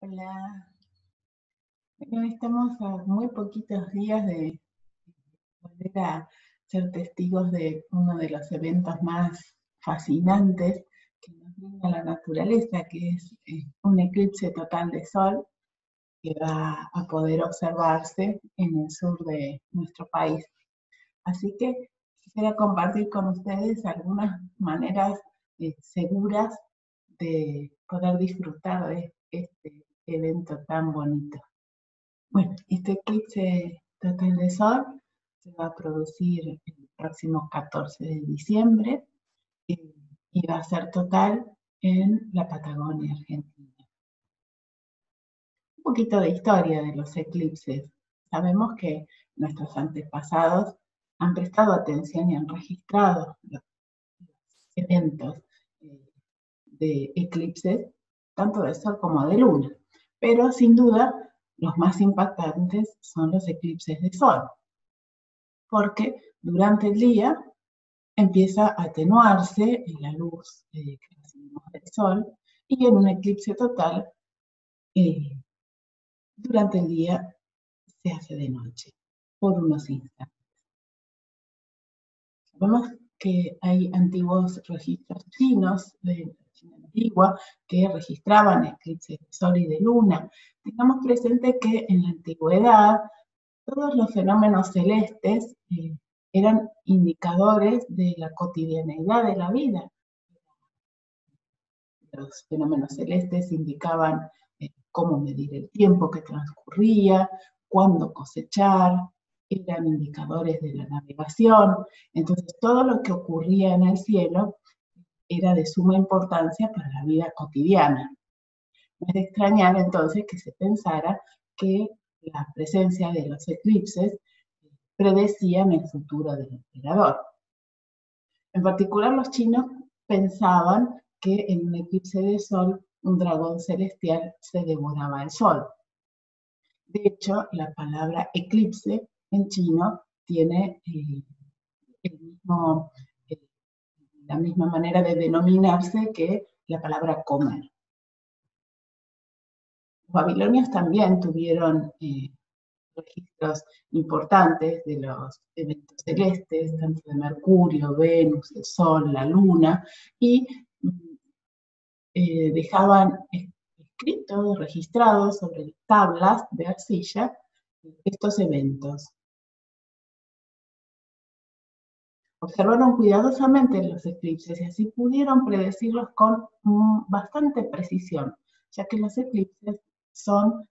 Hola. Bueno, estamos a muy poquitos días de volver a ser testigos de uno de los eventos más fascinantes que nos brinda la naturaleza, que es un eclipse total de sol que va a poder observarse en el sur de nuestro país. Así que quisiera compartir con ustedes algunas maneras seguras de poder disfrutar de este evento tan bonito. Bueno, este eclipse total de sol se va a producir el próximo 14 de diciembre y va a ser total en la Patagonia Argentina. Un poquito de historia de los eclipses. Sabemos que nuestros antepasados han prestado atención y han registrado los eventos de eclipses, tanto de sol como de luna. Pero sin duda, los más impactantes son los eclipses de sol, porque durante el día empieza a atenuarse la luz que recibimos del sol y en un eclipse total, durante el día se hace de noche por unos instantes. Sabemos que hay antiguos registros chinos de la China antigua que registraban eclipses de sol y de luna. Tengamos presente que en la antigüedad todos los fenómenos celestes eran indicadores de la cotidianeidad de la vida. Los fenómenos celestes indicaban cómo medir el tiempo que transcurría, cuándo cosechar, eran indicadores de la navegación. Entonces, todo lo que ocurría en el cielo era de suma importancia para la vida cotidiana. No es de extrañar entonces que se pensara que la presencia de los eclipses predecían el futuro del emperador. En particular, los chinos pensaban que en un eclipse de sol un dragón celestial se devoraba el sol. De hecho, la palabra eclipse en chino tiene la misma manera de denominarse que la palabra comer. Los babilonios también tuvieron registros importantes de los eventos celestes, tanto de Mercurio, Venus, el Sol, la Luna, y dejaban escritos, registrados sobre tablas de arcilla estos eventos. Observaron cuidadosamente los eclipses y así pudieron predecirlos con bastante precisión, ya que los eclipses son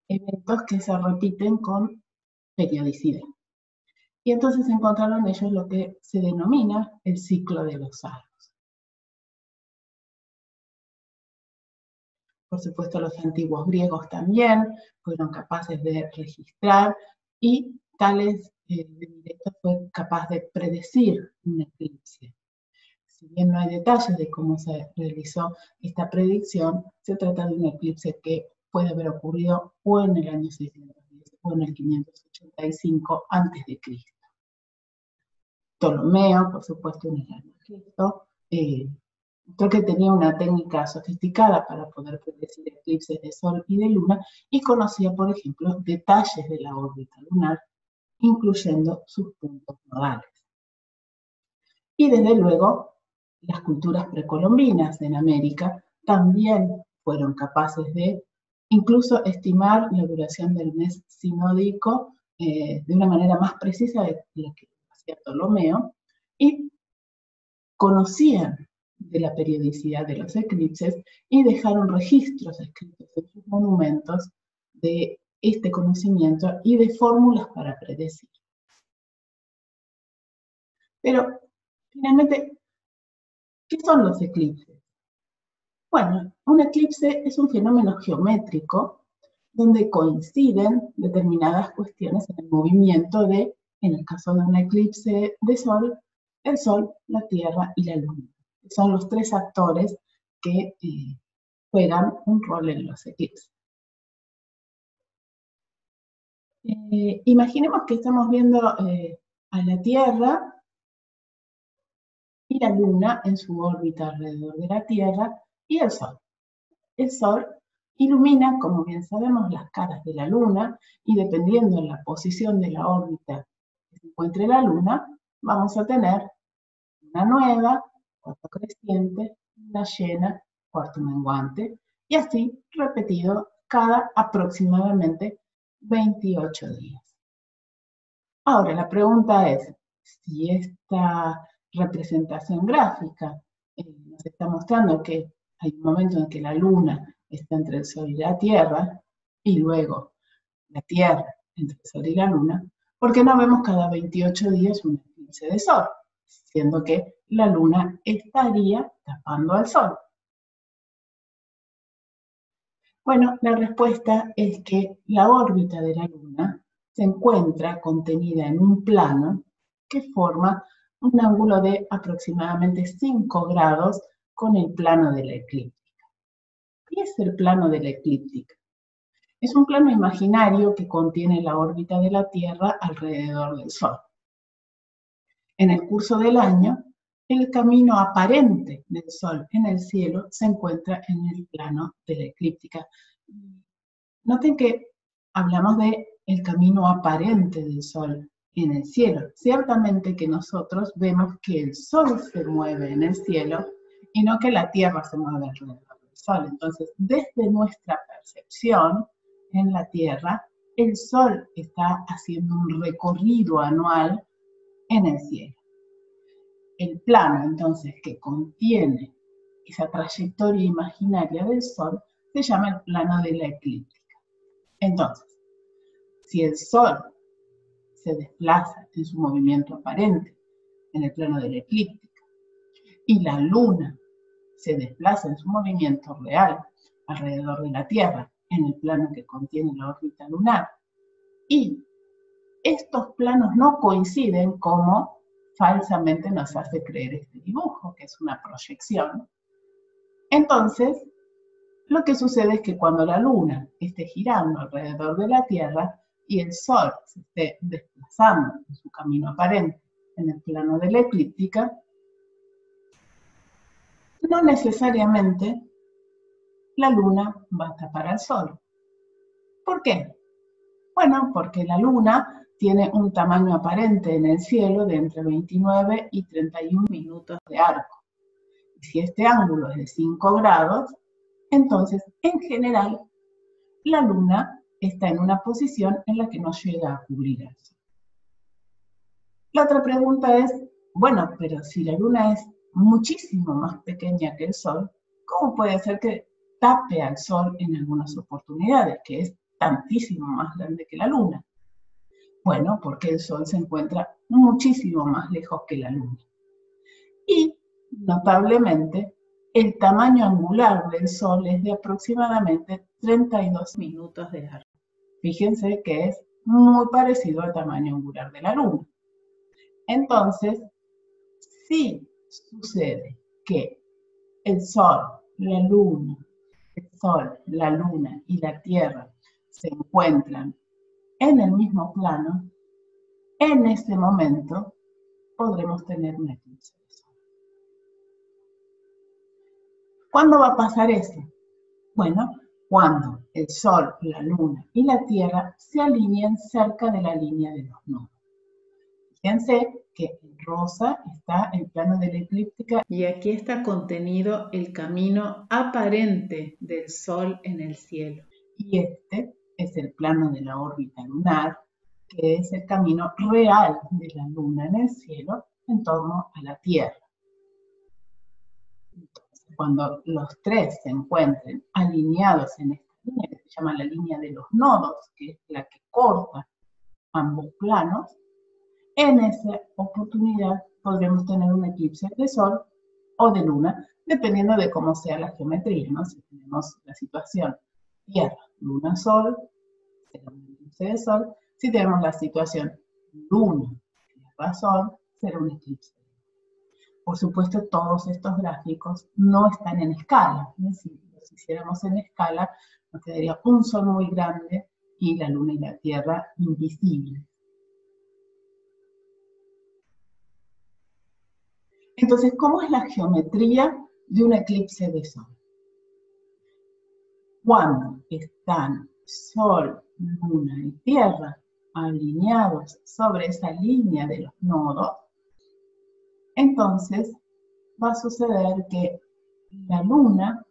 eventos que se repiten con periodicidad. Y entonces encontraron ellos lo que se denomina el ciclo de los años. Por supuesto, los antiguos griegos también fueron capaces de registrar y Tales de Mileto fue capaz de predecir un eclipse. Si bien no hay detalles de cómo se realizó esta predicción, se trata de un eclipse que puede haber ocurrido o en el año 610 o en el 585 a.C. Ptolomeo, por supuesto, en el año Cristo, creo que tenía una técnica sofisticada para poder predecir eclipses de sol y de luna y conocía, por ejemplo, detalles de la órbita lunar, incluyendo sus puntos nodales. Y desde luego, las culturas precolombinas en América también fueron capaces de incluso estimar la duración del mes sinódico de una manera más precisa de la que hacía Ptolomeo, y conocían de la periodicidad de los eclipses y dejaron registros escritos en sus monumentos de este conocimiento y de fórmulas para predecir. Pero, finalmente, ¿qué son los eclipses? Bueno, un eclipse es un fenómeno geométrico donde coinciden determinadas cuestiones en el movimiento de, en el caso de un eclipse de sol, el Sol, la Tierra y la Luna. Son los tres actores que juegan un rol en los eclipses. Imaginemos que estamos viendo a la Tierra y la Luna en su órbita alrededor de la Tierra y el Sol. El Sol Ilumina, como bien sabemos, las caras de la Luna y dependiendo de la posición de la órbita que se encuentre la Luna, vamos a tener una nueva, cuarto creciente, una llena, cuarto menguante, y así repetido cada aproximadamente 28 días. Ahora, la pregunta es, si esta representación gráfica nos está mostrando que hay un momento en que la Luna está entre el Sol y la Tierra, y luego la Tierra entre el Sol y la Luna, ¿por qué no vemos cada 28 días un eclipse de Sol? Siendo que la Luna estaría tapando al Sol. Bueno, la respuesta es que la órbita de la Luna se encuentra contenida en un plano que forma un ángulo de aproximadamente 5 grados con el plano de la eclíptica. ¿Qué es el plano de la eclíptica? Es un plano imaginario que contiene la órbita de la Tierra alrededor del Sol. En el curso del año, el camino aparente del Sol en el cielo se encuentra en el plano de la eclíptica. Noten que hablamos de el camino aparente del Sol en el cielo. Ciertamente que nosotros vemos que el Sol se mueve en el cielo y no que la Tierra se mueve alrededor del Sol. Entonces, desde nuestra percepción en la Tierra, el Sol está haciendo un recorrido anual en el cielo. El plano, entonces, que contiene esa trayectoria imaginaria del Sol, se llama el plano de la eclíptica. Entonces, si el Sol se desplaza en su movimiento aparente en el plano de la eclíptica y la Luna se desplaza en su movimiento real alrededor de la Tierra en el plano que contiene la órbita lunar, y estos planos no coinciden como falsamente nos hace creer este dibujo, que es una proyección, entonces lo que sucede es que cuando la Luna esté girando alrededor de la Tierra y el Sol se esté desplazando en su camino aparente en el plano de la eclíptica, no necesariamente la Luna va a tapar al Sol. ¿Por qué? Bueno, porque la Luna tiene un tamaño aparente en el cielo de entre 29 y 31 minutos de arco. Y si este ángulo es de 5 grados, entonces, en general, la Luna está en una posición en la que no llega a cubrir al Sol. La otra pregunta es, bueno, pero si la Luna es muchísimo más pequeña que el Sol, ¿cómo puede ser que tape al Sol en algunas oportunidades, que es tantísimo más grande que la Luna? Bueno, porque el Sol se encuentra muchísimo más lejos que la Luna. Y, notablemente, el tamaño angular del Sol es de aproximadamente 32 minutos de largo. Fíjense que es muy parecido al tamaño angular de la Luna. Entonces, si sucede que el Sol, la Luna y la Tierra se encuentran en el mismo plano, en ese momento podremos tener un eclipse de Sol. ¿Cuándo va a pasar eso? Bueno, cuando el Sol, la Luna y la Tierra se alineen cerca de la línea de los nodos. Fíjense que en rosa está el plano de la eclíptica y aquí está contenido el camino aparente del Sol en el cielo. Y este es el plano de la órbita lunar, que es el camino real de la Luna en el cielo en torno a la Tierra. Entonces, cuando los tres se encuentren alineados en esta línea, que se llama la línea de los nodos, que es la que corta ambos planos, en esa oportunidad podremos tener un eclipse de Sol o de Luna, dependiendo de cómo sea la geometría, ¿no? Si tenemos la situación Tierra, Luna, Sol, será un eclipse de Sol. Si tenemos la situación Luna, Tierra, Sol, será un eclipse de Luna. Por supuesto, todos estos gráficos no están en escala. Si los hiciéramos en escala, nos quedaría un Sol muy grande y la Luna y la Tierra invisibles. Entonces, ¿cómo es la geometría de un eclipse de Sol? Cuando están Sol, Luna y Tierra alineados sobre esa línea de los nodos, entonces va a suceder que la Luna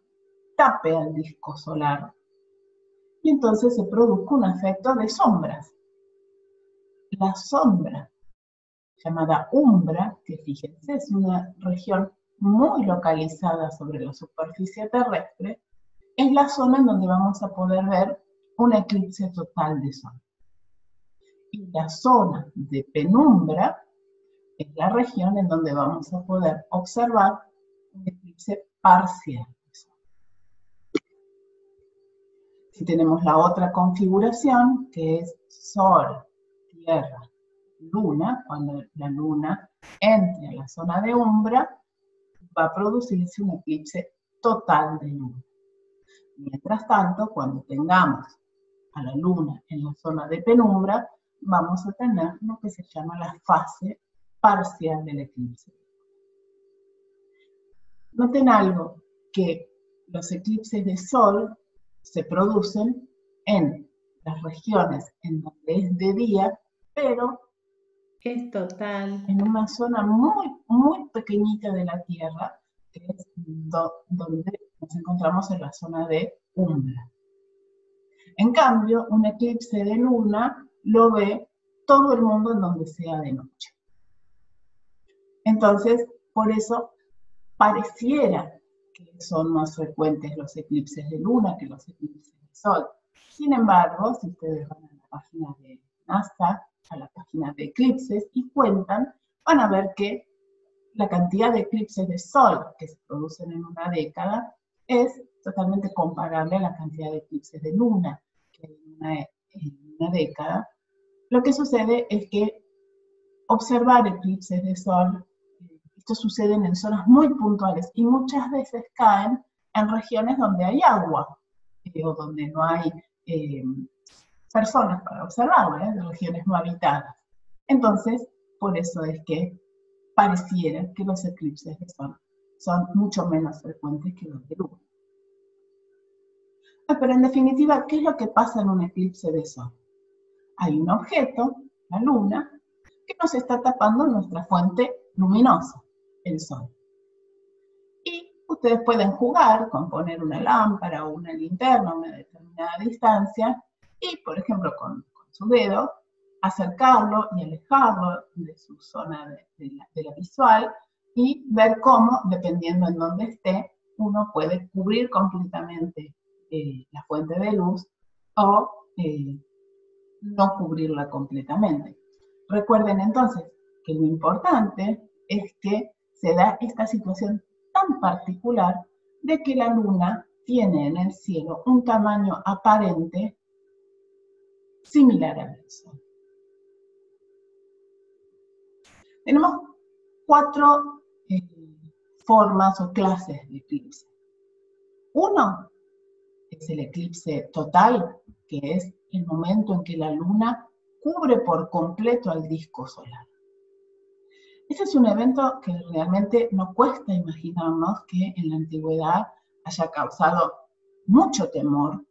tape al disco solar y entonces se produzca un efecto de sombras. La sombra, llamada umbra, que fíjense es una región muy localizada sobre la superficie terrestre, es la zona en donde vamos a poder ver un eclipse total de Sol. Y la zona de penumbra es la región en donde vamos a poder observar un eclipse parcial de Sol. Si tenemos la otra configuración, que es Sol, Tierra, Luna, cuando la Luna entre a la zona de umbra, va a producirse un eclipse total de Luna. Mientras tanto, cuando tengamos a la Luna en la zona de penumbra, vamos a tener lo que se llama la fase parcial del eclipse. Noten algo, que los eclipses de Sol se producen en las regiones en donde es de día, pero es total en una zona muy, muy pequeñita de la Tierra, que es donde nos encontramos en la zona de umbra. En cambio, un eclipse de luna lo ve todo el mundo en donde sea de noche. Entonces, por eso pareciera que son más frecuentes los eclipses de luna que los eclipses de sol. Sin embargo, si ustedes van a la página de NASA, a la página de eclipses y cuentan, van a ver que la cantidad de eclipses de sol que se producen en una década es totalmente comparable a la cantidad de eclipses de luna que hay en una década. Lo que sucede es que observar eclipses de sol, esto sucede en zonas muy puntuales y muchas veces caen en regiones donde hay agua o donde no hay personas para observarlo, en regiones no habitadas. Entonces, por eso es que pareciera que los eclipses de sol son mucho menos frecuentes que los de luna. Pero en definitiva, ¿qué es lo que pasa en un eclipse de sol? Hay un objeto, la luna, que nos está tapando nuestra fuente luminosa, el sol. Y ustedes pueden jugar con poner una lámpara o una linterna a una determinada distancia y, por ejemplo, con su dedo, acercarlo y alejarlo de su zona de la visual y ver cómo, dependiendo en dónde esté, uno puede cubrir completamente la fuente de luz o no cubrirla completamente. Recuerden entonces que lo importante es que se da esta situación tan particular de que la luna tiene en el cielo un tamaño aparente similar al del sol. Tenemos 4 formas o clases de eclipse. Uno es el eclipse total, que es el momento en que la luna cubre por completo al disco solar. Este es un evento que realmente no cuesta imaginarnos que en la antigüedad haya causado mucho temor,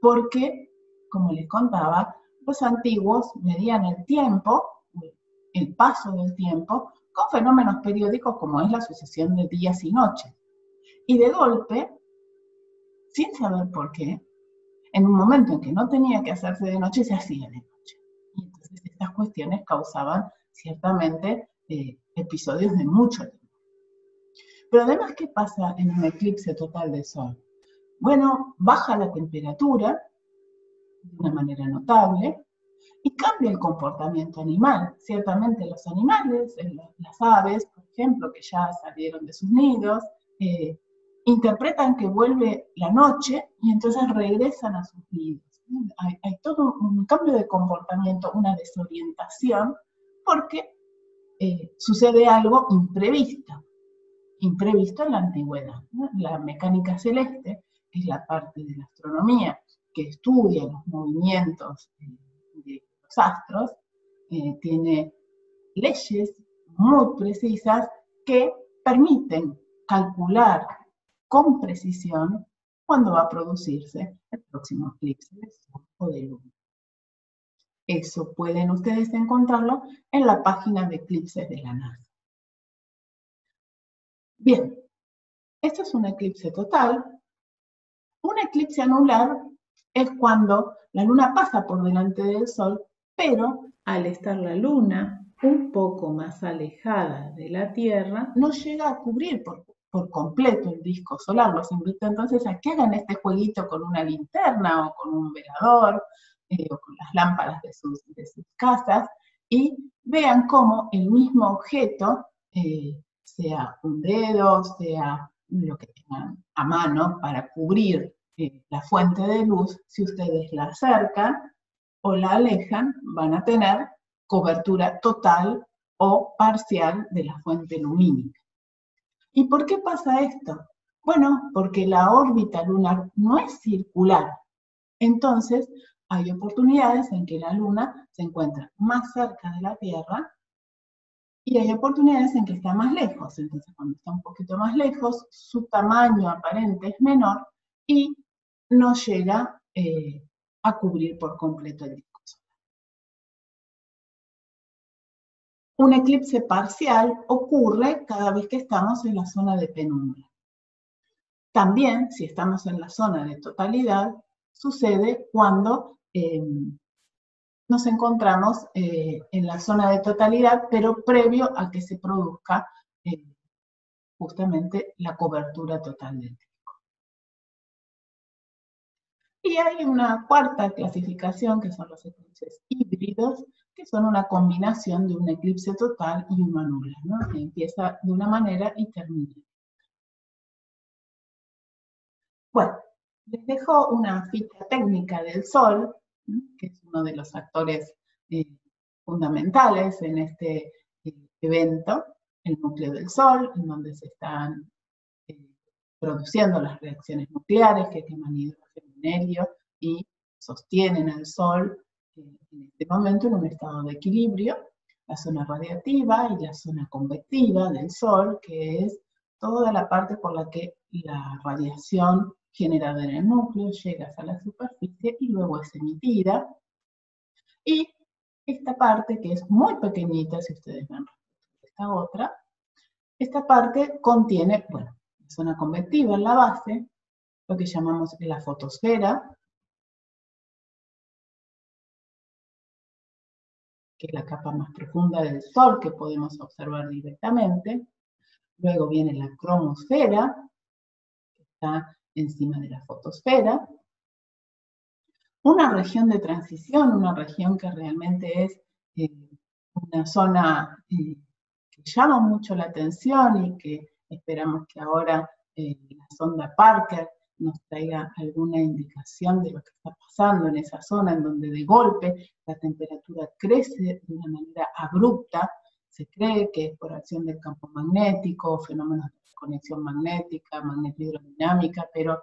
porque, como les contaba, los antiguos medían el tiempo, el paso del tiempo, con fenómenos periódicos como es la sucesión de días y noches. Y de golpe, sin saber por qué, en un momento en que no tenía que hacerse de noche, se hacía de noche. Y entonces estas cuestiones causaban ciertamente episodios de mucho tiempo. Pero además, ¿qué pasa en un eclipse total de sol? Bueno, baja la temperatura de una manera notable y cambia el comportamiento animal. Ciertamente los animales, las aves, por ejemplo, que ya salieron de sus nidos, interpretan que vuelve la noche y entonces regresan a sus nidos. Hay todo un cambio de comportamiento, una desorientación, porque sucede algo imprevisto en la antigüedad, ¿no? La mecánica celeste, que es la parte de la astronomía que estudia los movimientos de los astros, tiene leyes muy precisas que permiten calcular con precisión cuando va a producirse el próximo eclipse de Sol o de Luna. Eso pueden ustedes encontrarlo en la página de eclipses de la NASA. Bien, esto es un eclipse total. Un eclipse anular es cuando la Luna pasa por delante del Sol, pero al estar la Luna un poco más alejada de la Tierra, no llega a cubrir por completo el disco solar. Los invito entonces a que hagan este jueguito con una linterna o con un velador o con las lámparas de sus casas y vean cómo el mismo objeto, sea un dedo, sea lo que tengan a mano para cubrir la fuente de luz, si ustedes la acercan o la alejan, van a tener cobertura total o parcial de la fuente lumínica. ¿Y por qué pasa esto? Bueno, porque la órbita lunar no es circular. Entonces, hay oportunidades en que la Luna se encuentra más cerca de la Tierra y hay oportunidades en que está más lejos. Entonces, cuando está un poquito más lejos, su tamaño aparente es menor y no llega a cubrir por completo el disco solar. Un eclipse parcial ocurre cada vez que estamos en la zona de penumbra. También, si estamos en la zona de totalidad, sucede cuando nos encontramos en la zona de totalidad, pero previo a que se produzca justamente la cobertura total del disco. Y hay una cuarta clasificación, que son los eclipses híbridos, que son una combinación de un eclipse total y uno anular, ¿no? Que empieza de una manera y termina. Bueno, les dejo una ficha técnica del Sol, ¿no? Que es uno de los actores fundamentales en este evento, el núcleo del Sol, en donde se están produciendo las reacciones nucleares que queman hidrógeno en helio y sostienen al Sol en este momento en un estado de equilibrio. La zona radiativa y la zona convectiva del Sol, que es toda la parte por la que la radiación generada en el núcleo llega a la superficie y luego es emitida. Y esta parte, que es muy pequeñita, si ustedes ven esta otra, esta parte contiene, bueno, la zona convectiva en la base, lo que llamamos la fotosfera, que es la capa más profunda del Sol que podemos observar directamente. Luego viene la cromosfera, que está encima de la fotosfera. Una región de transición, una región que realmente es una zona que llama mucho la atención y que esperamos que ahora la sonda Parker nos traiga alguna indicación de lo que está pasando en esa zona, en donde de golpe la temperatura crece de una manera abrupta. Se cree que es por acción del campo magnético, fenómenos de conexión magnética, magnetohidrodinámica, pero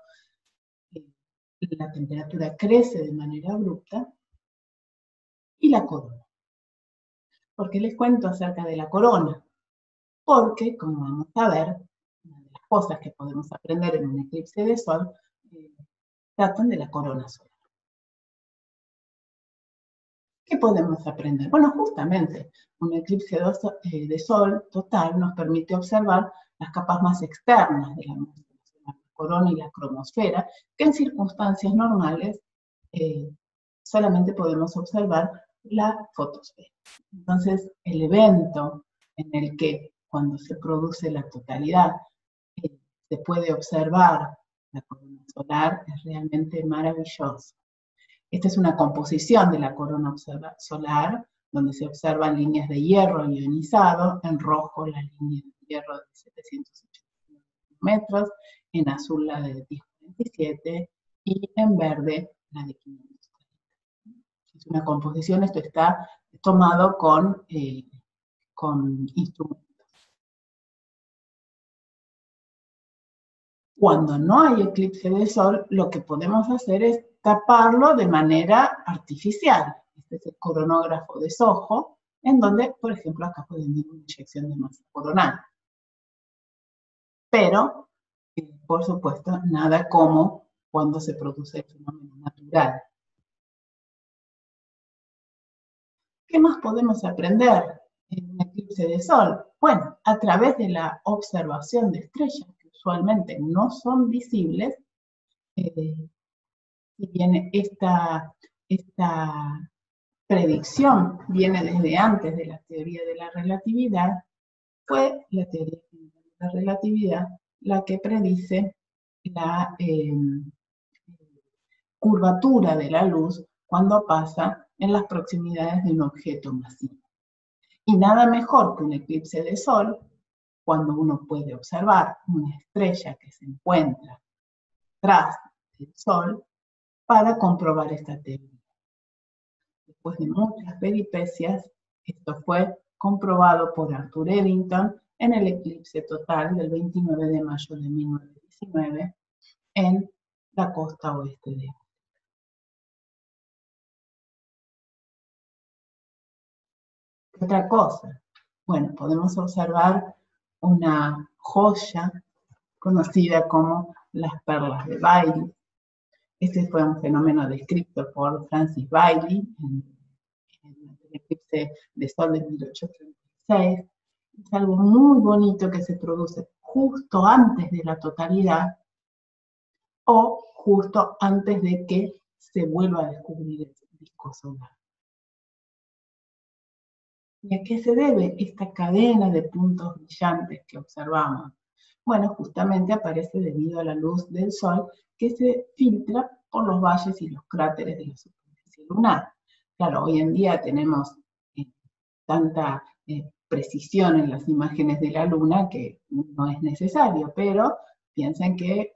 la temperatura crece de manera abrupta. Y la corona. ¿Por qué les cuento acerca de la corona? Porque, como vamos a ver, una de las cosas que podemos aprender en un eclipse de Sol tratan de la corona solar. ¿Qué podemos aprender? Bueno, justamente, un eclipse de Sol total nos permite observar las capas más externas de la atmósfera, la corona y la cromosfera, que en circunstancias normales solamente podemos observar la fotosfera. Entonces, el evento en el que cuando se produce la totalidad se puede observar la corona solar es realmente maravilloso. Esta es una composición de la corona solar, donde se observan líneas de hierro ionizado, en rojo la línea de hierro de 780 metros, en azul la de 1047 y en verde la de 540. Es una composición, esto está tomado con instrumentos. Cuando no hay eclipse de Sol, lo que podemos hacer es taparlo de manera artificial. Este es el coronógrafo de SOHO, en donde, por ejemplo, acá pueden ver una inyección de masa coronal. Pero, por supuesto, nada como cuando se produce el fenómeno natural. ¿Qué más podemos aprender en un eclipse de sol? Bueno, a través de la observación de estrellas que usualmente no son visibles, si bien esta predicción viene desde antes de la teoría de la relatividad, fue la teoría de la relatividad la que predice la curvatura de la luz cuando pasa en las proximidades de un objeto masivo. Y nada mejor que un eclipse de sol, cuando uno puede observar una estrella que se encuentra tras del sol, para comprobar esta teoría. Después de muchas peripecias, esto fue comprobado por Arthur Eddington en el eclipse total del 29 de mayo de 1919 en la costa oeste de África. Otra cosa, bueno, podemos observar una joya conocida como las perlas de Bailey. Este fue un fenómeno descrito por Francis Bailey en el eclipse de sol de 1836. Es algo muy bonito que se produce justo antes de la totalidad o justo antes de que se vuelva a descubrir el disco solar. ¿Y a qué se debe esta cadena de puntos brillantes que observamos? Bueno, justamente aparece debido a la luz del Sol que se filtra por los valles y los cráteres de la superficie lunar. Claro, hoy en día tenemos tanta precisión en las imágenes de la Luna que no es necesario, pero piensen que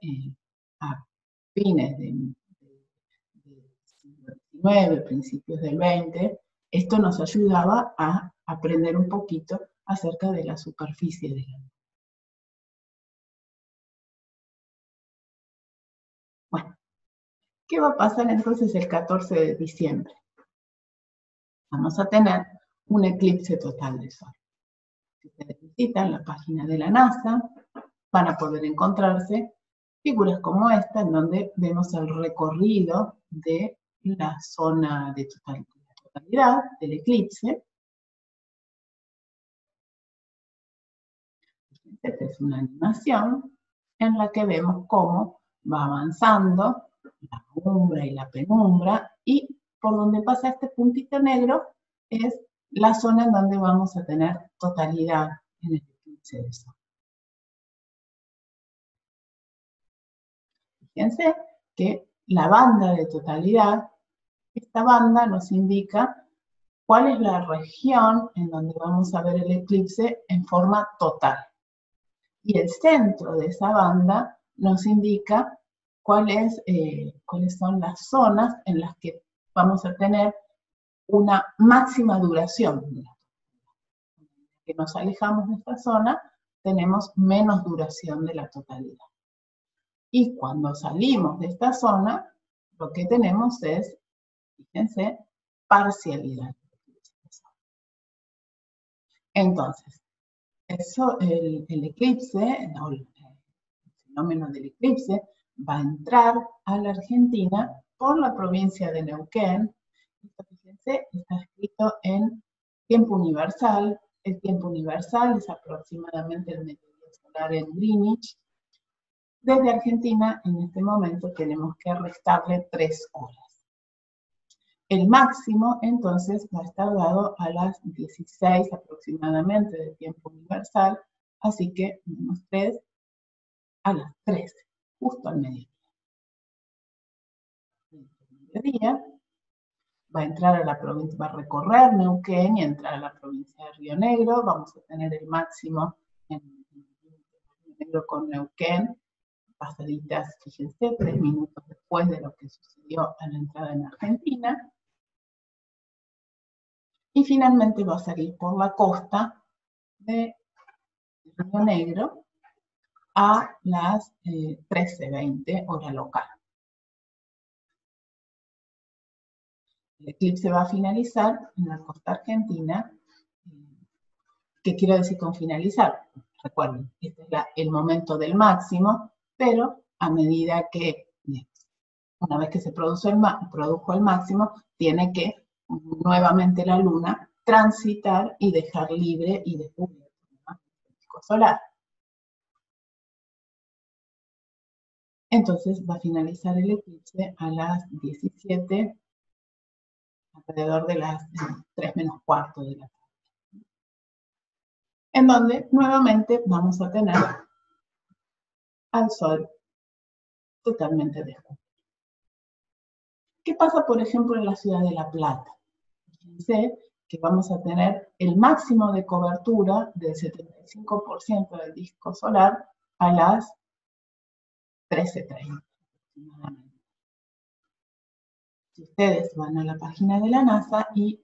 a fines del siglo XIX, principios del XX, esto nos ayudaba a aprender un poquito acerca de la superficie de la Luna. Bueno, ¿qué va a pasar entonces el 14 de diciembre? Vamos a tener un eclipse total de Sol. Si ustedes visitan la página de la NASA, van a poder encontrarse figuras como esta, en donde vemos el recorrido de la zona de totalidad del eclipse. Esta es una animación en la que vemos cómo va avanzando la umbra y la penumbra, y por donde pasa este puntito negro es la zona en donde vamos a tener totalidad en el eclipse de Sol. Fíjense que la banda de totalidad, esta banda nos indica cuál es la región en donde vamos a ver el eclipse en forma total. Y el centro de esa banda nos indica cuáles son las zonas en las que vamos a tener una máxima duración. Que nos alejamos de esta zona, tenemos menos duración de la totalidad. Y cuando salimos de esta zona, lo que tenemos es, fíjense, parcialidad. Entonces, el eclipse, no, el fenómeno del eclipse, va a entrar a la Argentina por la provincia de Neuquén. Esto, fíjense, está escrito en tiempo universal. El tiempo universal es aproximadamente el mediodía solar en Greenwich. Desde Argentina, en este momento, tenemos que restarle 3 horas. El máximo, entonces, va a estar dado a las 16 aproximadamente de tiempo universal, así que menos 3 a las 13, justo al mediodía. Va a entrar a la provincia, va a recorrer Neuquén y entrar a la provincia de Río Negro. Vamos a tener el máximo en Río Negro con Neuquén, pasaditas, fíjense, 3 minutos después de lo que sucedió a la entrada en Argentina. Y finalmente va a salir por la costa de Río Negro a las 13:20 hora local. El eclipse va a finalizar en la costa argentina. ¿Qué quiero decir con finalizar? Recuerden, este es el momento del máximo, pero a medida que una vez que se produjo el máximo, tiene que nuevamente la luna transitar y dejar libre y descubierto el disco solar. Entonces va a finalizar el eclipse a las 17, alrededor de las 3 menos cuarto de la tarde. En donde nuevamente vamos a tener al Sol totalmente descubierto. ¿Qué pasa, por ejemplo, en la ciudad de La Plata? Fíjense que vamos a tener el máximo de cobertura del 75% del disco solar a las 13:30 aproximadamente. Si ustedes van a la página de la NASA y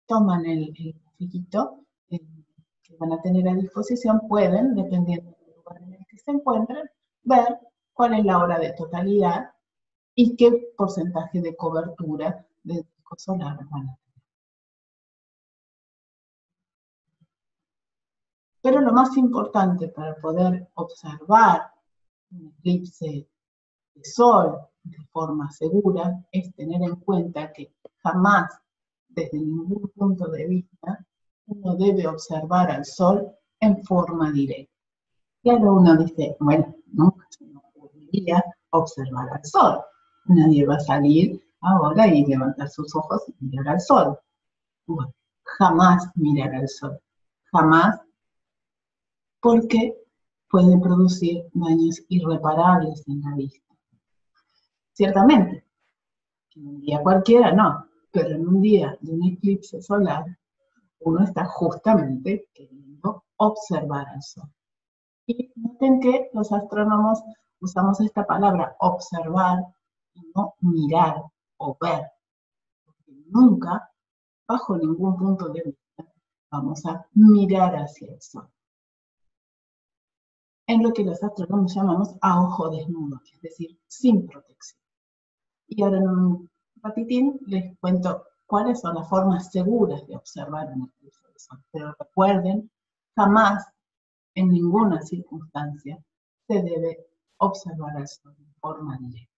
toman el grafiquito que van a tener a disposición, pueden, dependiendo del lugar en el que se encuentren, ver cuál es la hora de totalidad y qué porcentaje de cobertura del disco solar van a tener. Pero lo más importante para poder observar un eclipse de sol de forma segura es tener en cuenta que jamás, desde ningún punto de vista, uno debe observar al sol en forma directa. Claro, uno dice, bueno, nunca se me ocurriría observar al sol. Nadie va a salir ahora y levantar sus ojos y mirar al sol. Bueno, jamás mirar al sol. Jamás, porque puede producir daños irreparables en la vista. Ciertamente, en un día cualquiera no, pero en un día de un eclipse solar, uno está justamente queriendo observar al sol. Y noten que los astrónomos usamos esta palabra observar y no mirar o ver, porque nunca, bajo ningún punto de vista, vamos a mirar hacia el sol. En lo que los astrónomos llamamos a ojo desnudo, es decir, sin protección. Y ahora en un ratitín les cuento cuáles son las formas seguras de observar un eclipse de sol. Pero recuerden, jamás, en ninguna circunstancia, se debe observar al sol de forma directa.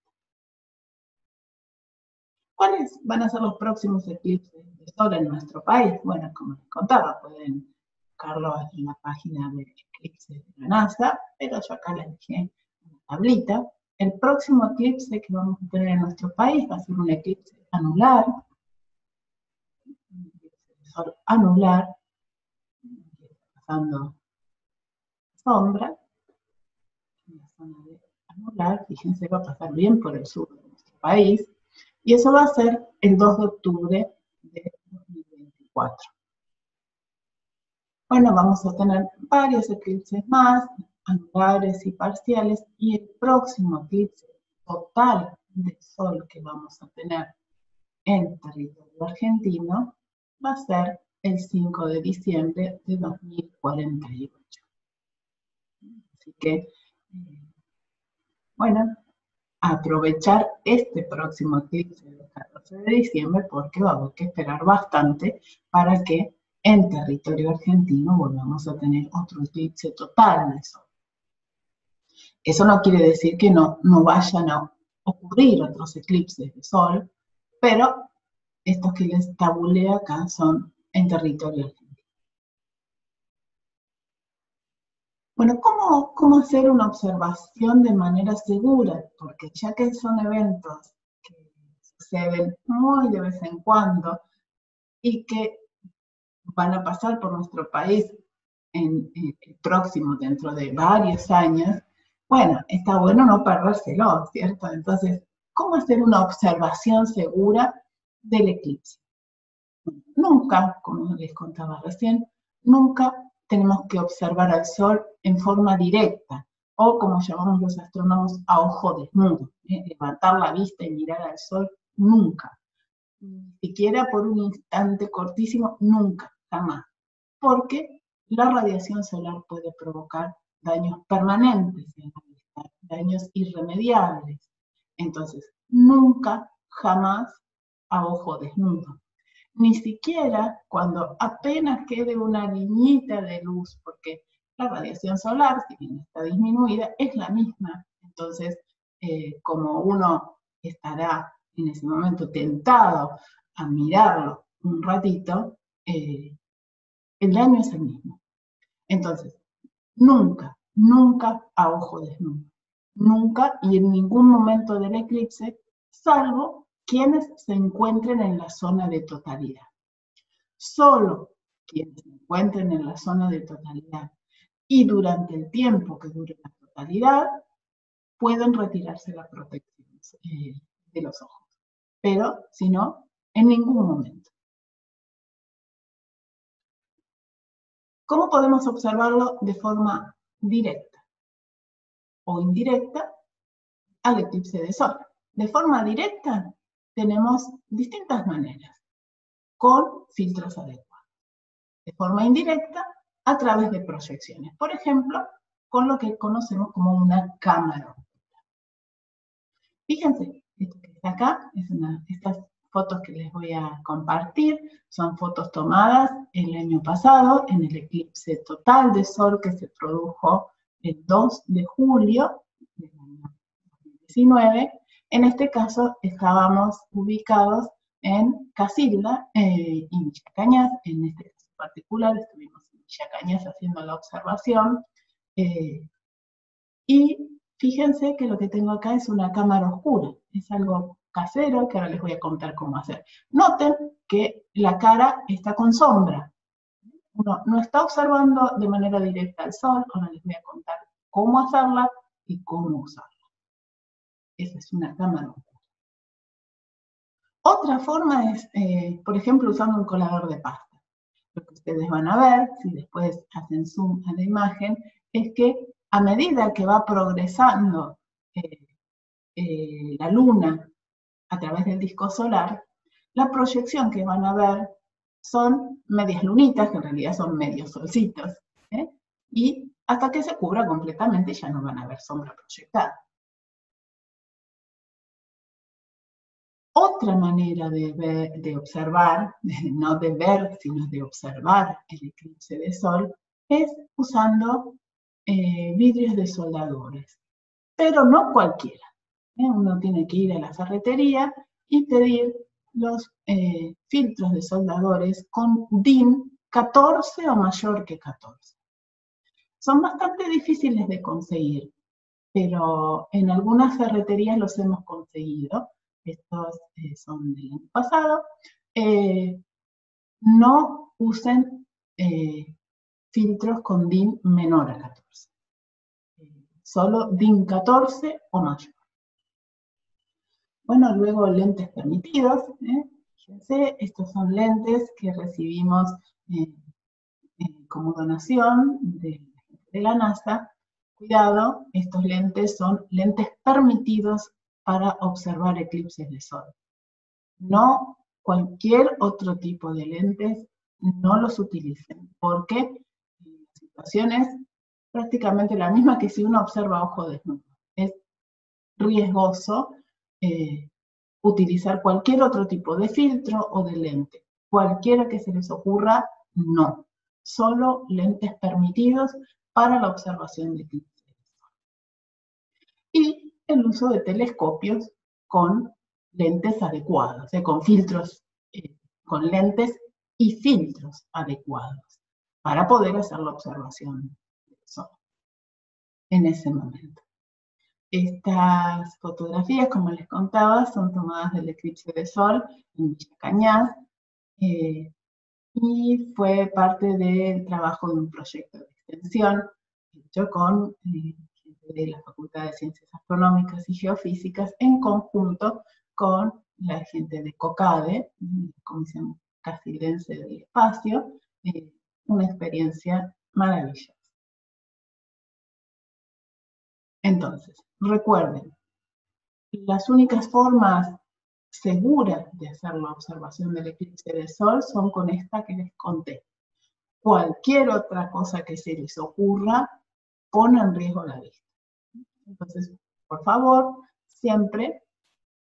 ¿Cuáles van a ser los próximos eclipses de sol en nuestro país? Bueno, como les contaba, pueden buscarlo en la página de eclipses de la NASA, pero yo acá les dejé una tablita. El próximo eclipse que vamos a tener en nuestro país va a ser un eclipse anular, un eclipse de sol anular, pasando sombra, en la zona de anular, fíjense, va a pasar bien por el sur de nuestro país, y eso va a ser el 2 de octubre de 2024. Bueno, vamos a tener varios eclipses más, anulares y parciales, y el próximo eclipse total de sol que vamos a tener en territorio argentino va a ser el 5 de diciembre de 2048. Así que, bueno, aprovechar este próximo eclipse del 14 de diciembre porque va a haber que esperar bastante para que en territorio argentino volvamos a tener otro eclipse total de sol. Eso no quiere decir que no vayan a ocurrir otros eclipses de sol, pero estos que les tabulé acá son en territorio argentino. Bueno, ¿cómo hacer una observación de manera segura? Porque ya que son eventos que suceden muy de vez en cuando y que van a pasar por nuestro país en el próximo, dentro de varios años, bueno, está bueno no perdérselo, ¿cierto? Entonces, ¿cómo hacer una observación segura del eclipse? Nunca, como les contaba recién, nunca tenemos que observar al Sol en forma directa, o como llamamos los astrónomos, a ojo desnudo. Levantar la vista y mirar al Sol, nunca. Ni siquiera por un instante cortísimo, nunca, jamás. Porque la radiación solar puede provocar daños permanentes en la vista, daños irremediables. Entonces, nunca, jamás a ojo desnudo. Ni siquiera cuando apenas quede una liñita de luz, porque la radiación solar, si bien está disminuida, es la misma. Entonces, como uno estará en ese momento tentado a mirarlo un ratito, el daño es el mismo. Entonces, nunca, nunca a ojo desnudo. Nunca y en ningún momento del eclipse, salvo quienes se encuentren en la zona de totalidad. Solo quienes se encuentren en la zona de totalidad y durante el tiempo que dure la totalidad, pueden retirarse la protección de los ojos. Pero, si no, en ningún momento. ¿Cómo podemos observarlo de forma directa o indirecta al eclipse de sol? De forma directa tenemos distintas maneras, con filtros adecuados. De forma indirecta, a través de proyecciones. Por ejemplo, con lo que conocemos como una cámara. Fíjense, esto que está acá, estas fotos que les voy a compartir, son fotos tomadas el año pasado en el eclipse total de sol que se produjo el 2 de julio del año 2019. En este caso estábamos ubicados en Casilda y Villa Cañas. En este caso particular estuvimos en Villa Cañas haciendo la observación. Y fíjense que lo que tengo acá es una cámara oscura. Es algo casero que ahora les voy a contar cómo hacer. Noten que la cara está con sombra. Uno no está observando de manera directa al sol. Ahora les voy a contar cómo hacerla y cómo usarla. Esa es una cámara oscura. Otra forma es, por ejemplo, usando un colador de pasta. Lo que ustedes van a ver, si después hacen zoom a la imagen, es que a medida que va progresando la luna a través del disco solar, la proyección que van a ver son medias lunitas, que en realidad son medios solcitos, y hasta que se cubra completamente ya no van a ver sombra proyectada. Otra manera de observar, no de ver, sino de observar el eclipse de sol, es usando vidrios de soldadores. Pero no cualquiera. Uno tiene que ir a la ferretería y pedir los filtros de soldadores con DIN 14 o mayor que 14. Son bastante difíciles de conseguir, pero en algunas ferreterías los hemos conseguido. Estos son del año pasado. No usen filtros con DIN menor a 14. Solo DIN 14 o mayor. Bueno, luego lentes permitidos. Fíjense, estos son lentes que recibimos como donación de la NASA. Cuidado, estos lentes son lentes permitidos para observar eclipses de sol. No cualquier otro tipo de lentes, no los utilicen, porque la situación es prácticamente la misma que si uno observa a ojo desnudo. Es riesgoso utilizar cualquier otro tipo de filtro o de lente. Cualquiera que se les ocurra, no. Solo lentes permitidos para la observación de eclipses. Y el uso de telescopios con lentes adecuados, con filtros, con lentes y filtros adecuados para poder hacer la observación del sol en ese momento. Estas fotografías, como les contaba, son tomadas del eclipse de sol en Villa Cañas y fue parte del trabajo de un proyecto de extensión hecho con gente de la Facultad de Ciencias Astronómicas y Geofísicas en conjunto con la gente de COCADE, Comisión Casildense del Espacio, una experiencia maravillosa. Entonces, recuerden, las únicas formas seguras de hacer la observación del eclipse de sol son con esta que les conté. Cualquier otra cosa que se les ocurra pone en riesgo la vista. Entonces, por favor, siempre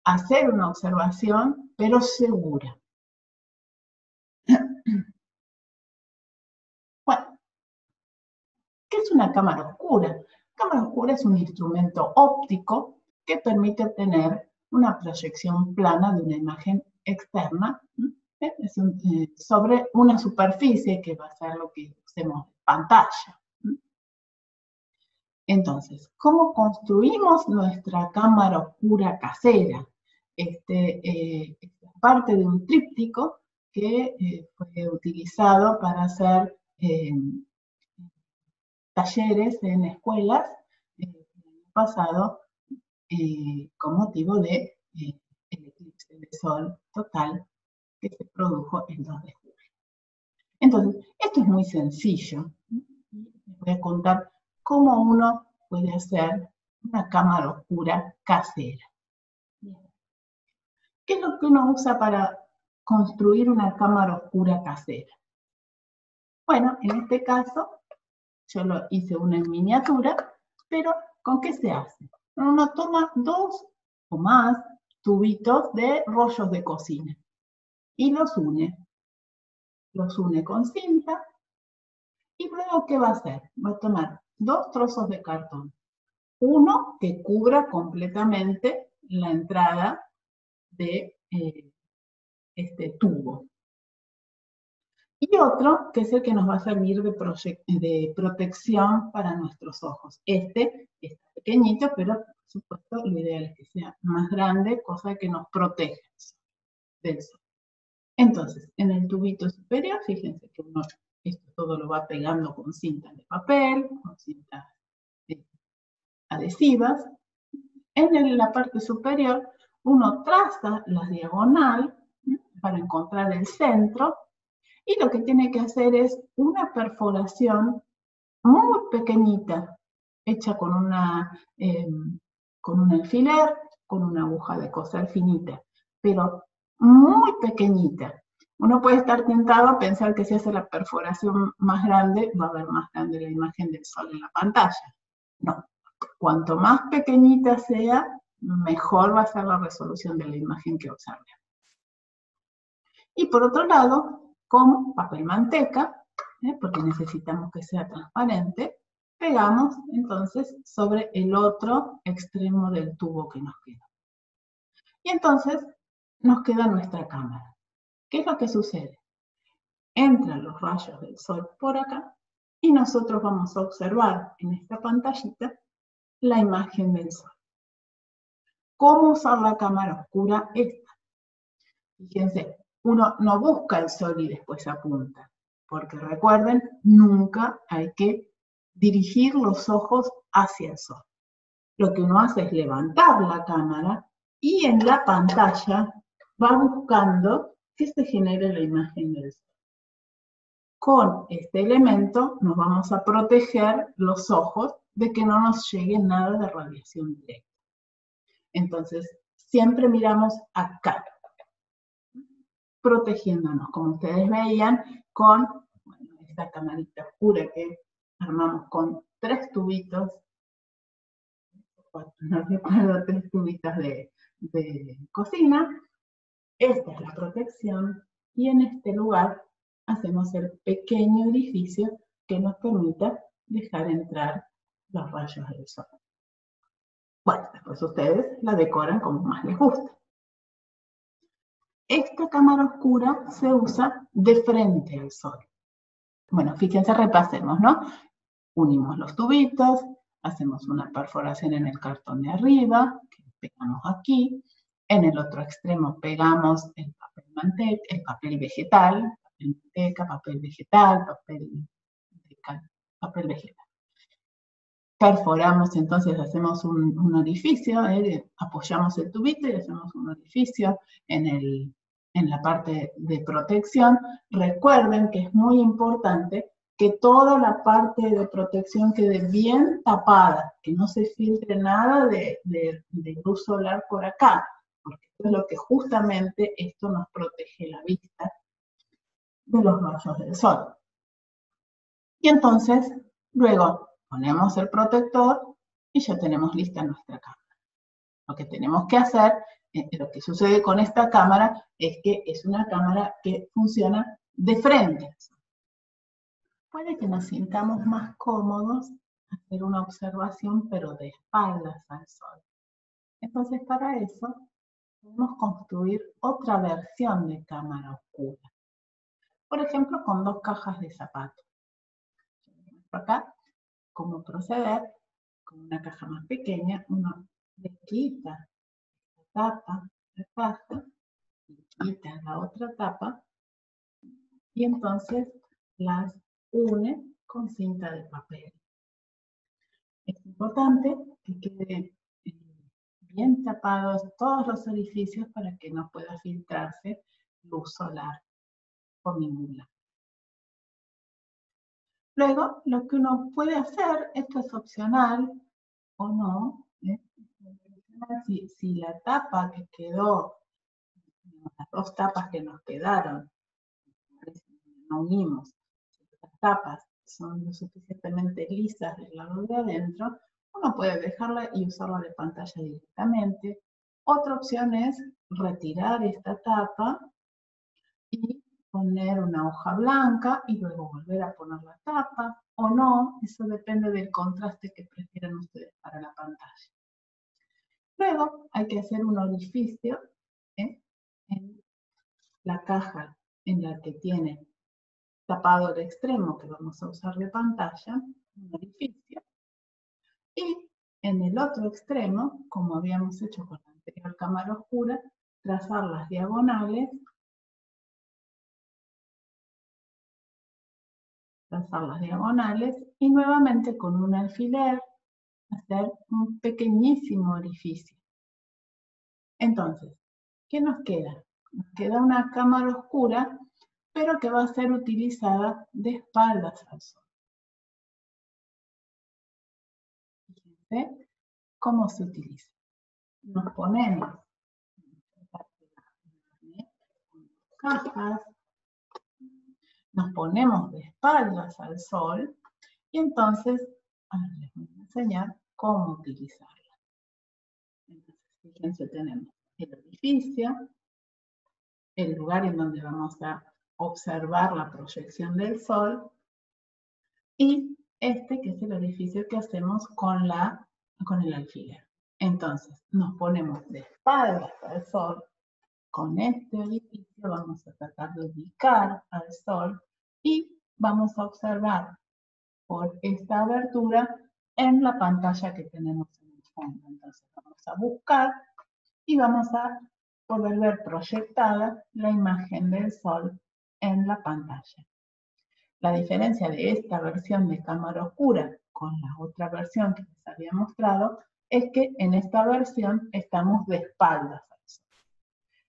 hacer una observación, pero segura. Bueno, ¿qué es una cámara oscura? Cámara oscura es un instrumento óptico que permite obtener una proyección plana de una imagen externa sobre una superficie que va a ser lo que usemos pantalla. Entonces, ¿cómo construimos nuestra cámara oscura casera? Es parte de un tríptico que fue utilizado para hacer talleres en escuelas el año pasado con motivo de el eclipse de sol total que se produjo el 2 de julio. Entonces, esto es muy sencillo. Les voy a contar cómo uno puede hacer una cámara oscura casera. ¿Qué es lo que uno usa para construir una cámara oscura casera? Bueno, en este caso, yo lo hice una en miniatura, pero ¿con qué se hace? Uno toma 2 o más tubitos de rollos de cocina y los une. Los une con cinta y luego, ¿qué va a hacer? Va a tomar 2 trozos de cartón. Uno que cubra completamente la entrada de este tubo. Y otro que es el que nos va a servir de protección para nuestros ojos. Este está pequeñito, pero por supuesto lo ideal es que sea más grande, cosa que nos proteja del sol. Entonces, en el tubito superior, fíjense que uno esto todo lo va pegando con cintas de papel, con cintas adhesivas. En la parte superior, uno traza la diagonal para encontrar el centro y lo que tiene que hacer es una perforación muy pequeñita, hecha con un alfiler, con una aguja de coser finita, pero muy pequeñita. Uno puede estar tentado a pensar que si hace la perforación más grande, va a ver más grande la imagen del sol en la pantalla. No, cuanto más pequeñita sea, mejor va a ser la resolución de la imagen que observe. Y por otro lado, con papel manteca, porque necesitamos que sea transparente, pegamos entonces sobre el otro extremo del tubo que nos queda. Y entonces nos queda nuestra cámara. ¿Qué es lo que sucede? Entran los rayos del sol por acá y nosotros vamos a observar en esta pantallita la imagen del sol. ¿Cómo usar la cámara oscura esta? Fíjense, uno no busca el sol y después apunta, porque recuerden, nunca hay que dirigir los ojos hacia el sol. Lo que uno hace es levantar la cámara y en la pantalla va buscando que se genere la imagen del sol. Con este elemento nos vamos a proteger los ojos de que no nos llegue nada de radiación directa. Entonces, siempre miramos acá, protegiéndonos, como ustedes veían, con esta camarita oscura que armamos con 3 tubitos, no recuerdo, 3 tubitos de cocina. Esta es la protección y en este lugar hacemos el pequeño orificio que nos permita dejar entrar los rayos del sol. Bueno, después ustedes la decoran como más les gusta. Esta cámara oscura se usa de frente al sol. Bueno, fíjense, repasemos, ¿no? Unimos los tubitos, hacemos una perforación en el cartón de arriba, que pegamos aquí. En el otro extremo pegamos el papel vegetal, papel manteca, papel vegetal, papel vegetal. Perforamos, entonces hacemos un orificio, apoyamos el tubito y hacemos un orificio en la parte de protección. Recuerden que es muy importante que toda la parte de protección quede bien tapada, que no se filtre nada de luz solar por acá, porque esto es lo que justamente esto nos protege la vista de los rayos del sol. Y entonces, luego ponemos el protector y ya tenemos lista nuestra cámara. Lo que tenemos que hacer, lo que sucede con esta cámara, es que es una cámara que funciona de frente. Puede que nos sintamos más cómodos hacer una observación, pero de espaldas al sol. Entonces, para eso, podemos construir otra versión de cámara oscura. Por ejemplo, con 2 cajas de zapatos. Acá, cómo proceder. Con una caja más pequeña, uno le quita la tapa de la caja, le quita la otra tapa y entonces las une con cinta de papel. Es importante que queden bien tapados todos los orificios para que no pueda filtrarse luz solar por ningún lado. Luego, lo que uno puede hacer, esto es opcional o no, si la tapa que quedó, las 2 tapas que nos quedaron, no unimos, las tapas son lo suficientemente lisas del lado de adentro, uno puede dejarla y usarla de pantalla directamente. Otra opción es retirar esta tapa y poner una hoja blanca y luego volver a poner la tapa, o no, eso depende del contraste que prefieran ustedes para la pantalla. Luego hay que hacer un orificio en la caja en la que tiene tapado el extremo que vamos a usar de pantalla, un orificio, y en el otro extremo, como habíamos hecho con la anterior cámara oscura, trazar las diagonales, y nuevamente con un alfiler hacer un pequeñísimo orificio. Entonces, ¿qué nos queda? Nos queda una cámara oscura, pero que va a ser utilizada de espaldas al sol. Fíjense cómo se utiliza. Nos ponemos cajas, nos ponemos de espaldas al sol y entonces ahora les voy a enseñar cómo utilizarla. Entonces, fíjense, tenemos el orificio, el lugar en donde vamos a observar la proyección del sol y este que es el orificio que hacemos con el alfiler. Entonces, nos ponemos de espaldas al sol. Con este orificio vamos a tratar de ubicar al sol y vamos a observar por esta abertura en la pantalla que tenemos en el fondo. Entonces vamos a buscar y vamos a poder ver proyectada la imagen del sol en la pantalla. La diferencia de esta versión de cámara oscura con la otra versión que les había mostrado es que en esta versión estamos de espaldas al sol.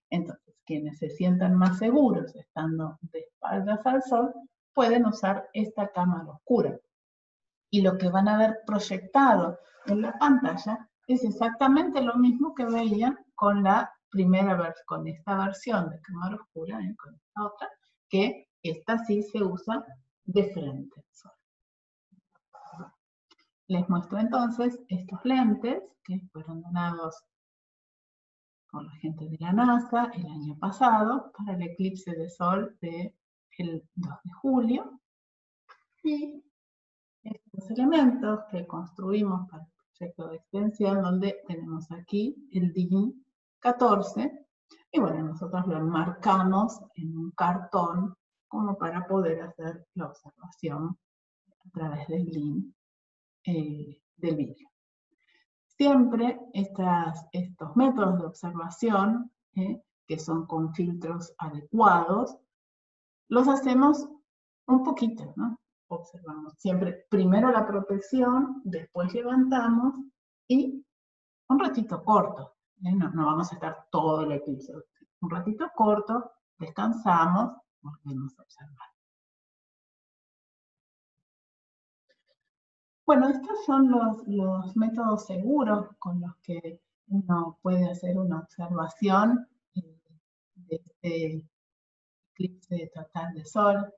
Entonces, quienes se sientan más seguros estando de espaldas al sol pueden usar esta cámara oscura. Y lo que van a ver proyectado en la pantalla es exactamente lo mismo que veían con la con esta versión de cámara oscura, con esta otra, que esta sí se usa de frente al sol. Les muestro entonces estos lentes que fueron donados por la gente de la NASA el año pasado para el eclipse de sol del 2 de julio. Y estos elementos que construimos para el proyecto de extensión, donde tenemos aquí el DIN 14, y bueno, nosotros lo enmarcamos en un cartón como para poder hacer la observación a través del DIN del vidrio. Siempre estos métodos de observación, que son con filtros adecuados, los hacemos un poquito, ¿no? Observamos siempre primero la protección, después levantamos y un ratito corto. No vamos a estar todo el eclipse. Un ratito corto, descansamos, volvemos a observar. Bueno, estos son los métodos seguros con los que uno puede hacer una observación de este eclipse total de sol.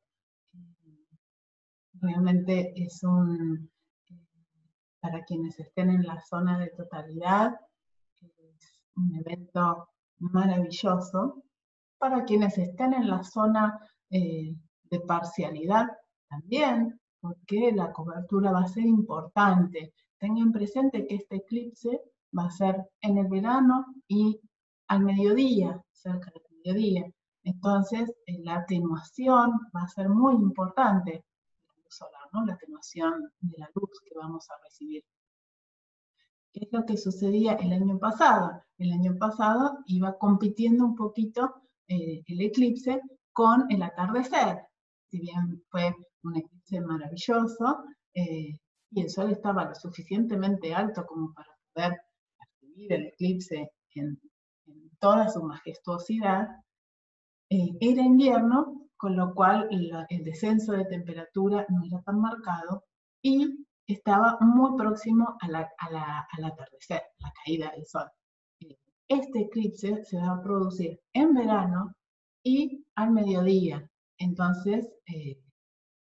Realmente es para quienes estén en la zona de totalidad, es un evento maravilloso. Para quienes estén en la zona de parcialidad también, porque la cobertura va a ser importante. Tengan presente que este eclipse va a ser en el verano y al mediodía, cerca del mediodía. Entonces, la atenuación va a ser muy importante de la luz solar, ¿no? La atenuación de la luz que vamos a recibir. ¿Qué es lo que sucedía el año pasado? El año pasado iba compitiendo un poquito el eclipse con el atardecer. Si bien fue un eclipse maravilloso, y el sol estaba lo suficientemente alto como para poder percibir el eclipse en toda su majestuosidad, era invierno, con lo cual el descenso de temperatura no era tan marcado y estaba muy próximo al atardecer, la caída del sol. Este eclipse se va a producir en verano y al mediodía, entonces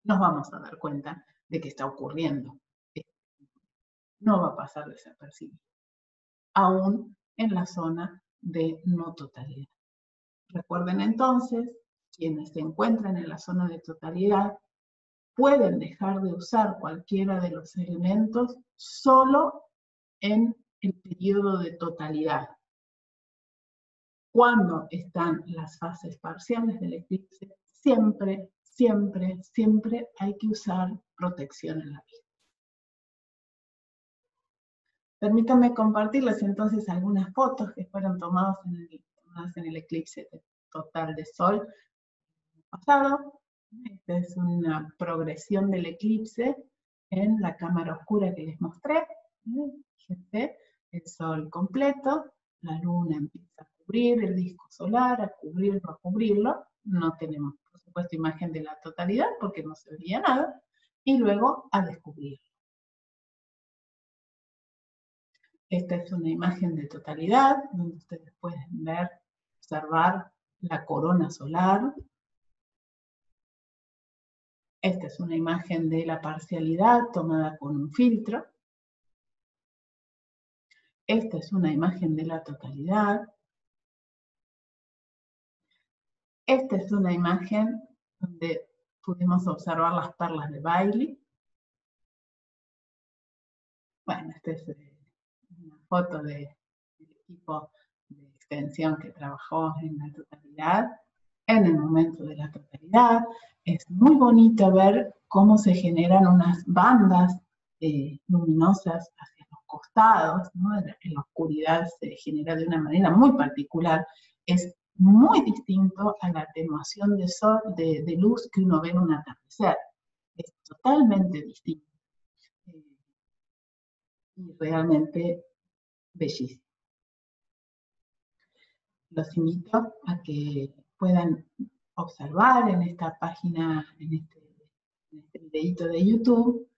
nos vamos a dar cuenta de que está ocurriendo. No va a pasar desapercibido, aún en la zona de no totalidad. Recuerden entonces, quienes se encuentran en la zona de totalidad pueden dejar de usar cualquiera de los elementos solo en el periodo de totalidad. Cuando están las fases parciales del eclipse, siempre, siempre, siempre hay que usar protección en la vista. Permítanme compartirles entonces algunas fotos que fueron tomadas en el eclipse total de sol pasado. Esta es una progresión del eclipse en la cámara oscura que les mostré. Fíjense, el sol completo, la luna empieza a cubrir el disco solar, a cubrirlo. No tenemos, por supuesto, imagen de la totalidad porque no se veía nada. Y luego a descubrirlo. Esta es una imagen de totalidad, donde ustedes pueden ver, observar la corona solar. Esta es una imagen de la parcialidad tomada con un filtro. Esta es una imagen de la totalidad. Esta es una imagen donde pudimos observar las perlas de Bailey. Bueno, esta es una foto del equipo de extensión que trabajó en la totalidad, en el momento de la totalidad. Es muy bonito ver cómo se generan unas bandas luminosas hacia los costados, ¿no? En la oscuridad se genera de una manera muy particular. Es muy distinto a la atenuación de luz que uno ve en un atardecer. Es totalmente distinto. Y realmente bellísimo. Los invito a que puedan observar en esta página, en este videito de YouTube,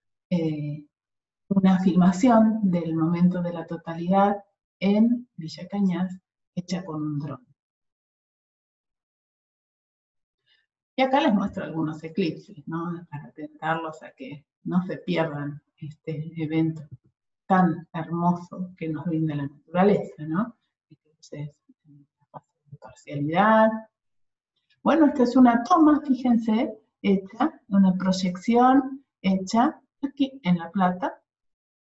una filmación del momento de la totalidad en Villa Cañas, hecha con un dron. Y acá les muestro algunos eclipses, ¿no? Para tentarlos a que no se pierdan este evento tan hermoso que nos brinda la naturaleza, ¿no? Entonces, la fase de parcialidad. Bueno, esta es una toma, fíjense, hecha, una proyección hecha aquí en La Plata,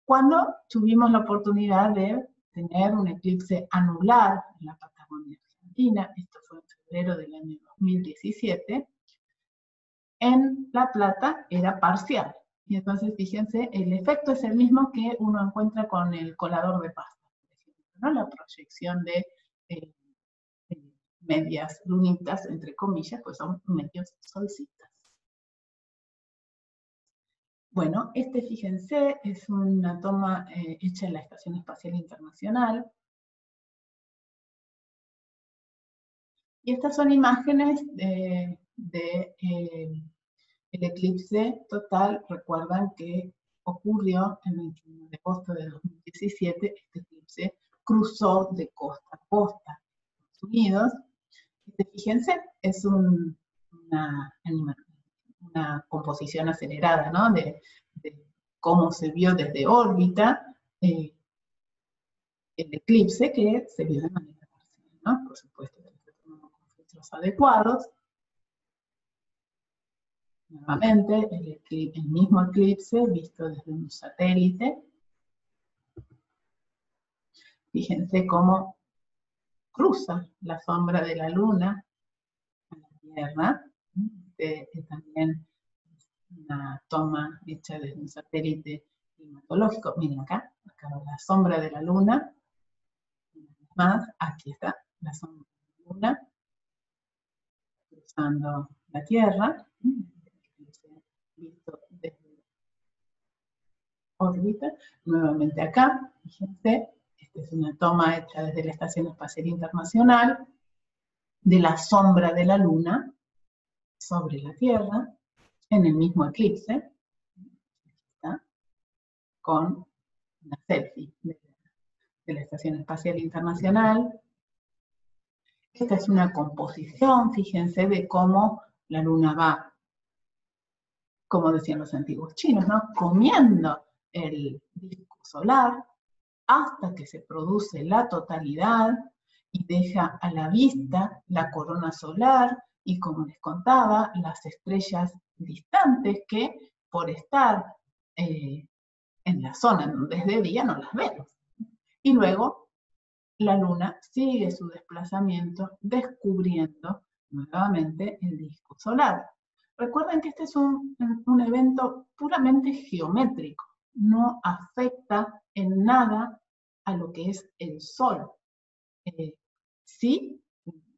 cuando tuvimos la oportunidad de tener un eclipse anular en la Patagonia Argentina. Esto fue en febrero del año 2017. En La Plata era parcial. Y entonces, fíjense, el efecto es el mismo que uno encuentra con el colador de pasta, por ejemplo, ¿no? La proyección de medias lunitas, entre comillas, pues son medios solcitas. Bueno, fíjense, es una toma hecha en la Estación Espacial Internacional. Y estas son imágenes el eclipse total. Recuerdan que ocurrió el 21 de agosto de 2017. Este eclipse cruzó de costa a costa de Estados Unidos. Fíjense, es una composición acelerada, ¿no? De cómo se vio desde órbita el eclipse, que se vio de manera parcial, ¿no? Por supuesto, con filtros adecuados. Nuevamente, el mismo eclipse visto desde un satélite. Fíjense cómo cruza la sombra de la luna a la Tierra. También es una toma hecha desde un satélite climatológico. Miren acá la sombra de la luna. Más, aquí está la sombra de la luna cruzando la Tierra. Visto desde órbita. Nuevamente acá, fíjense, esta es una toma hecha desde la Estación Espacial Internacional de la sombra de la luna sobre la Tierra en el mismo eclipse. ¿Está? Con una selfie de la Estación Espacial Internacional. Esta es una composición, fíjense, de cómo la luna va, como decían los antiguos chinos, ¿no? Comiendo el disco solar hasta que se produce la totalidad y deja a la vista la corona solar y, como les contaba, las estrellas distantes que, por estar en la zona en donde es de día, no las vemos. Y luego la luna sigue su desplazamiento descubriendo nuevamente el disco solar. Recuerden que este es un evento puramente geométrico, no afecta en nada a lo que es el Sol. Sí,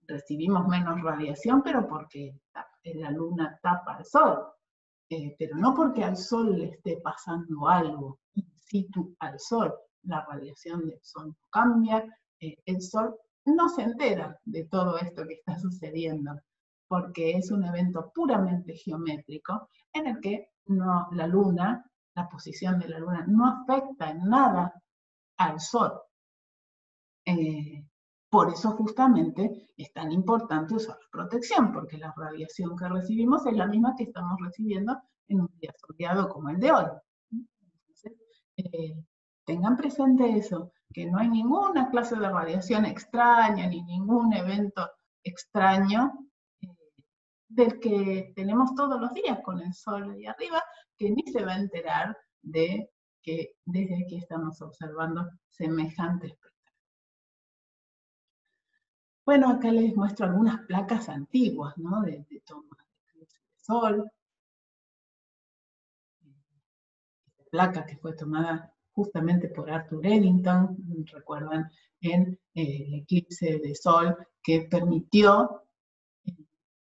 recibimos menos radiación, pero porque la luna tapa al Sol, pero no porque al Sol le esté pasando algo in situ al Sol. La radiación del Sol no cambia, el Sol no se entera de todo esto que está sucediendo, porque es un evento puramente geométrico en el que la luna, la posición de la luna, no afecta en nada al Sol. Por eso justamente es tan importante usar protección, porque la radiación que recibimos es la misma que estamos recibiendo en un día soleado como el de hoy. Entonces, tengan presente eso, que no hay ninguna clase de radiación extraña, ni ningún evento extraño del que tenemos todos los días con el sol ahí arriba, que ni se va a enterar de que desde aquí estamos observando semejante espectáculo. Bueno, acá les muestro algunas placas antiguas, ¿no? de toma de sol. Esta placa que fue tomada justamente por Arthur Eddington, recuerdan, en el eclipse de sol que permitió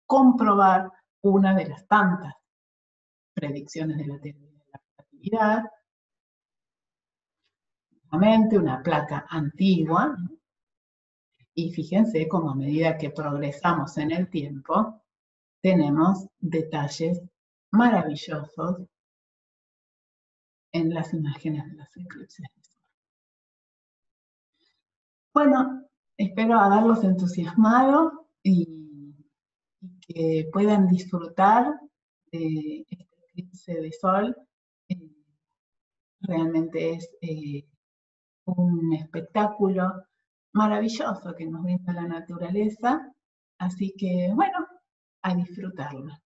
comprobar una de las tantas predicciones de la teoría de la relatividad. Nuevamente, una placa antigua, ¿no? Y fíjense cómo a medida que progresamos en el tiempo, tenemos detalles maravillosos en las imágenes de los eclipses de sol. Bueno, espero haberlos entusiasmado y que puedan disfrutar de este eclipse de sol. Realmente es un espectáculo maravilloso que nos brinda la naturaleza, así que bueno, a disfrutarlo.